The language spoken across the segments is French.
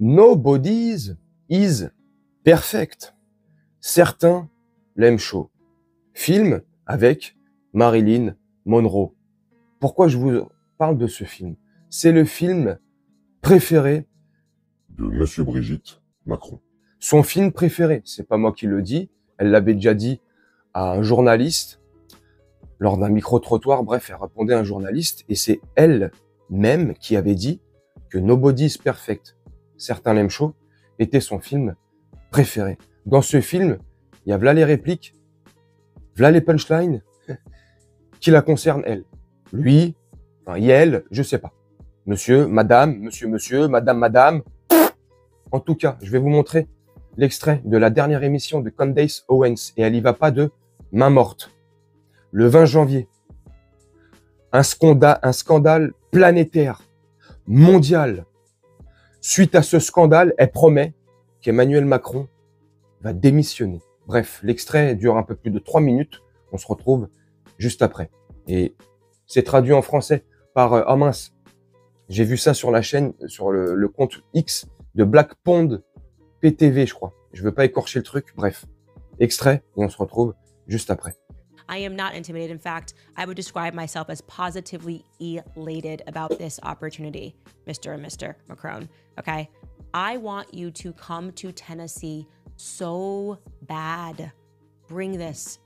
Nobody is perfect. Certains l'aiment chaud. Film avec Marilyn Monroe. Pourquoi je vous parle de ce film? C'est le film préféré de Monsieur Brigitte Macron. Son film préféré, c'est pas moi qui le dis, elle l'avait déjà dit à un journaliste lors d'un micro-trottoir, bref, elle répondait à un journaliste et c'est elle-même qui avait dit que Nobody is Perfect, certains l'aiment chaud, était son film préféré. Dans ce film, il y a v'là les répliques, v'là les punchlines qui la concernent elle. Lui, enfin, elle, je sais pas. Monsieur, madame, monsieur, madame. En tout cas, je vais vous montrer l'extrait de la dernière émission de Candace Owens et elle y va pas de main morte. Le 20 janvier, un scandale planétaire, mondial. Suite à ce scandale, elle promet qu'Emmanuel Macron va démissionner. Bref, l'extrait dure un peu plus de 3 minutes. On se retrouve juste après. Et c'est traduit en français par oh mince, j'ai vu ça sur la chaîne, sur le compte X de Black Pond PTV, je crois. Je veux pas écorcher le truc. Bref, extrait et on se retrouve juste après. I am not intimidated. In fact, I would describe myself as positively elated about this opportunity, Mr. and Mr. Macron, okay? I want you to come to Tennessee so bad. Bring this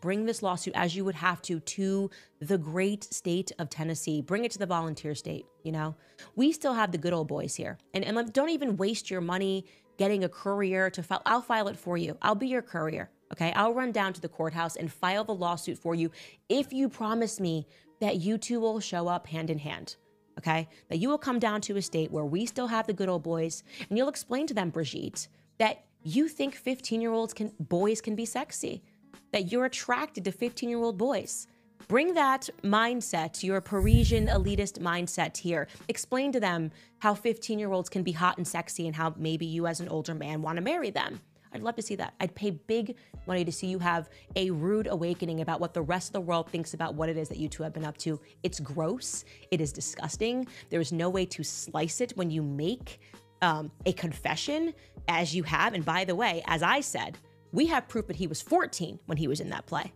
lawsuit as you would have to the great state of Tennessee. Bring it to the volunteer state, you know? We still have the good old boys here. And don't even waste your money getting a courier to file. I'll file it for you. I'll be your courier, okay? I'll run down to the courthouse and file the lawsuit for you if you promise me that you two will show up hand in hand, okay? That you will come down to a state where we still have the good old boys and you'll explain to them, Brigitte, that you think 15-year-old boys can be sexy, that you're attracted to 15-year-old boys. Bring that mindset, your Parisian elitist mindset here. Explain to them how 15-year-olds can be hot and sexy and how maybe you as an older man want to marry them. I'd love to see that. I'd pay big money to see you have a rude awakening about what the rest of the world thinks about what it is that you two have been up to. It's gross. It is disgusting. There is no way to slice it when you make a confession as you have. And by the way, as I said, we have proof that he was 14 when he was in that play.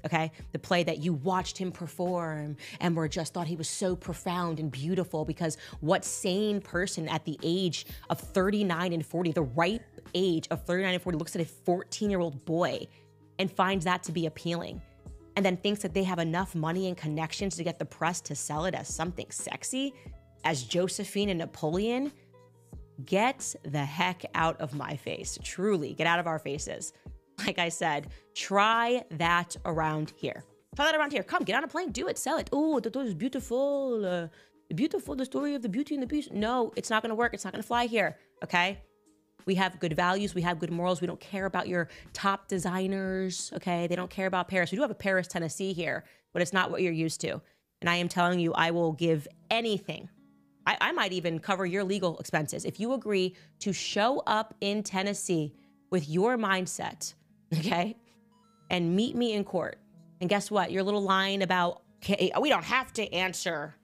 Okay, the play that you watched him perform and were just thought he was so profound and beautiful, because what sane person at the age of 39 and 40, the ripe age of 39 and 40, looks at a 14-year-old boy and finds that to be appealing and then thinks that they have enough money and connections to get the press to sell it as something sexy, as Josephine and Napoleon? Get the heck out of my face. Truly, get out of our faces. Like I said, try that around here. Try that around here. Come, get on a plane, do it, sell it. Oh, that was beautiful. Beautiful, the story of the Beauty and the Beast. No, it's not gonna work. It's not gonna fly here, okay? We have good values. We have good morals. We don't care about your top designers, okay? They don't care about Paris. We do have a Paris, Tennessee here, but it's not what you're used to. And I am telling you, I will give anything. I might even cover your legal expenses if you agree to show up in Tennessee with your mindset, okay? And meet me in court. And guess what? Your little line about, okay, we don't have to answer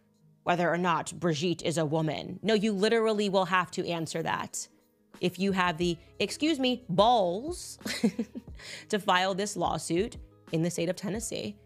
whether or not Brigitte is a woman. No, you literally will have to answer that. If you have the, excuse me, balls to file this lawsuit in the state of Tennessee,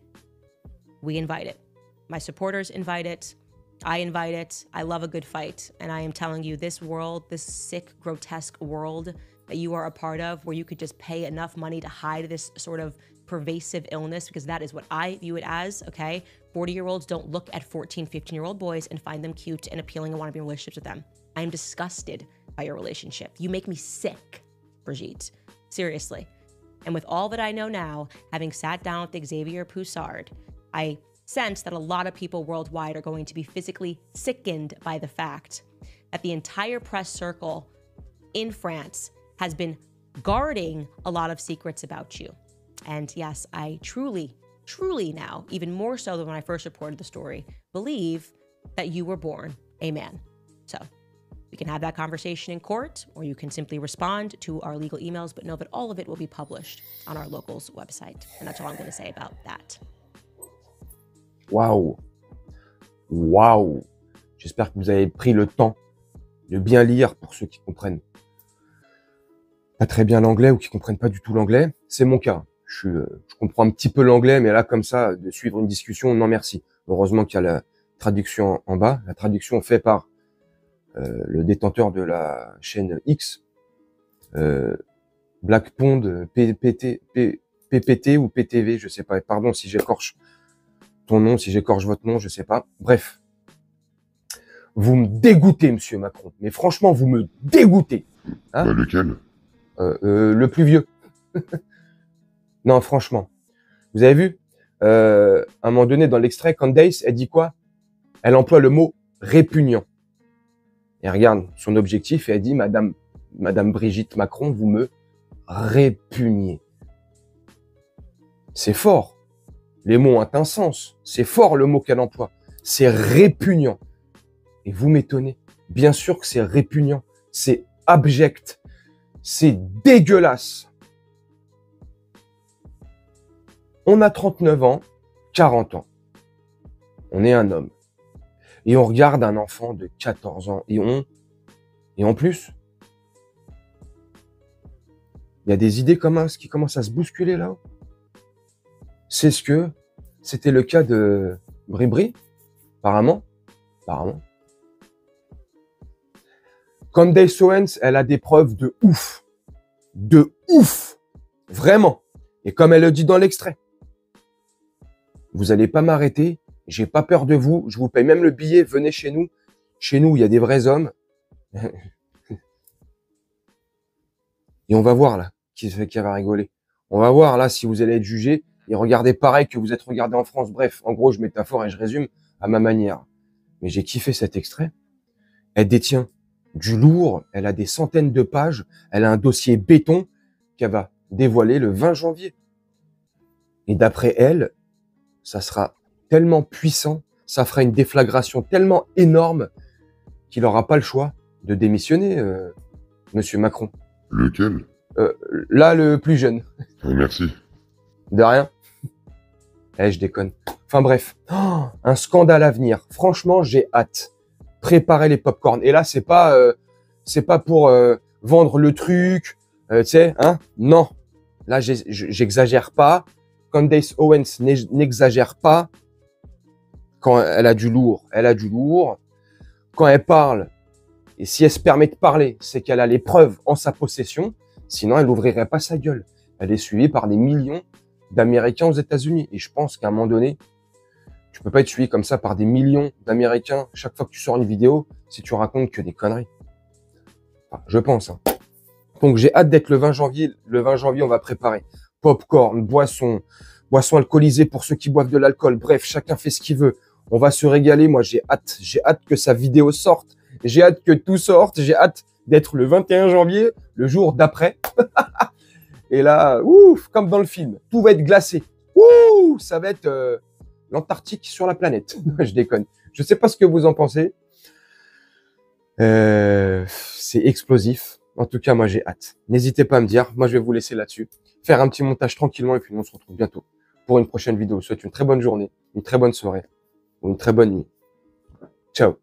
we invite it. My supporters invite it. I invite it. I love a good fight. And I am telling you, this world, this sick, grotesque world that you are a part of, where you could just pay enough money to hide this sort of pervasive illness, because that is what I view it as, okay? 40-year-olds don't look at 14, 15-year-old boys and find them cute and appealing and want to be in relationships with them. I am disgusted by your relationship. You make me sick, Brigitte. Seriously. And with all that I know now, having sat down with Xavier Poussard, I sense that a lot of people worldwide are going to be physically sickened by the fact that the entire press circle in France has been guarding a lot of secrets about you. And yes, I truly now, even more so than when I first reported the story, believe that you were born a man. So we can have that conversation in court, or you can simply respond to our legal emails, but know that all of it will be published on our locals website. And that's all I'm going to say about that. Waouh! Waouh! J'espère que vous avez pris le temps de bien lire pour ceux qui comprennent. pas très bien l'anglais ou qui comprennent pas du tout l'anglais. C'est mon cas. Je comprends un petit peu l'anglais, mais là, comme ça, de suivre une discussion, non merci. Heureusement qu'il y a la traduction en bas. La traduction faite par le détenteur de la chaîne X, Black Pond, PPT ou PTV, je sais pas. Pardon si j'écorche ton nom, si j'écorche votre nom, je sais pas. Bref. Vous me dégoûtez, monsieur Macron. Mais franchement, vous me dégoûtez. Hein, Lequel? le plus vieux. Non, franchement. Vous avez vu, à un moment donné, dans l'extrait, Candace, elle dit quoi? Elle emploie le mot répugnant. Et regarde son objectif, et elle dit, Madame Brigitte Macron, vous me répugnez. C'est fort. Les mots ont un sens. C'est fort le mot qu'elle emploie. C'est répugnant. Et vous m'étonnez. Bien sûr que c'est répugnant. C'est abject. C'est dégueulasse. On a 39 ans, 40 ans. On est un homme. Et on regarde un enfant de 14 ans. Et en plus, il y a des idées qui commencent à se bousculer là. C'était le cas de Bribri, apparemment. Candace Owens, elle a des preuves de ouf. De ouf. Vraiment. Et comme elle le dit dans l'extrait, vous allez pas m'arrêter, j'ai pas peur de vous, je vous paye même le billet, venez chez nous. Chez nous, il y a des vrais hommes. Et on va voir là, qui va rigoler. On va voir là si vous allez être jugé et regardez pareil que vous êtes regardé en France. Bref, en gros, je métaphore et je résume à ma manière. Mais j'ai kiffé cet extrait. Elle détient du lourd, elle a des centaines de pages, elle a un dossier béton qu'elle va dévoiler le 20 janvier. Et d'après elle, ça sera tellement puissant, ça fera une déflagration tellement énorme qu'il n'aura pas le choix de démissionner, monsieur Macron. Lequel? Là, le plus jeune. Merci. De rien. Je déconne. Enfin bref, un scandale à venir. Franchement, j'ai hâte. Préparez les pop-corn. Et là, c'est pas pour vendre le truc, tu sais, hein? Non. Là, j'exagère pas. Candace Owens n'exagère pas. Quand elle a du lourd, elle a du lourd. Quand elle parle, et si elle se permet de parler, c'est qu'elle a les preuves en sa possession. Sinon, elle n'ouvrirait pas sa gueule. Elle est suivie par des millions d'Américains aux États-Unis. Et je pense qu'à un moment donné, tu peux pas être suivi comme ça par des millions d'Américains chaque fois que tu sors une vidéo si tu racontes que des conneries. Enfin, je pense. Hein. Donc j'ai hâte d'être le 20 janvier. Le 20 janvier, on va préparer popcorn, boisson alcoolisée pour ceux qui boivent de l'alcool. Bref, chacun fait ce qu'il veut. On va se régaler. Moi, j'ai hâte que sa vidéo sorte. J'ai hâte que tout sorte. J'ai hâte d'être le 21 janvier, le jour d'après. Et là, ouf, comme dans le film, tout va être glacé. Ouh, ça va être l'Antarctique sur la planète. Je déconne. Je sais pas ce que vous en pensez. C'est explosif. En tout cas, moi, j'ai hâte. N'hésitez pas à me dire. Moi, je vais vous laisser là-dessus. Faire un petit montage tranquillement et puis on se retrouve bientôt pour une prochaine vidéo. Je vous souhaite une très bonne journée, une très bonne soirée ou une très bonne nuit. Ciao.